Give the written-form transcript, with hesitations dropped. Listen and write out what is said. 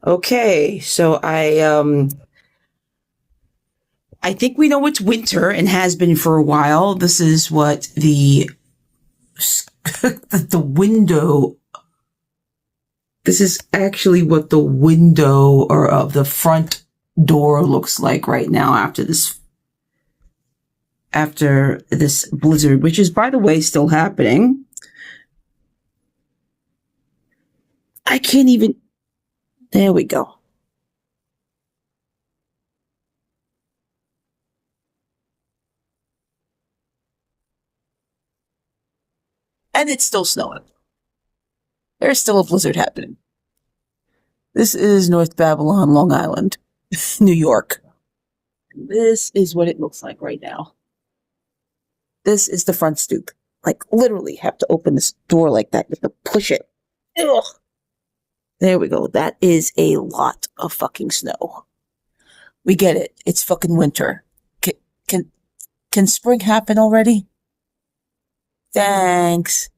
Okay, so I think we know it's winter and has been for a while. This is what the the window. This is actually what the window or of the front door looks like right now after this blizzard, which is, by the way, still happening. I can't even. There we go. And it's still snowing. There's still a blizzard happening. This is North Babylon, Long Island, New York. This is what it looks like right now. This is the front stoop. Like, literally have to open this door like that. You have to push it. Ugh. There we go. That is a lot of fucking snow. We get it. It's fucking winter. Can spring happen already? Thanks.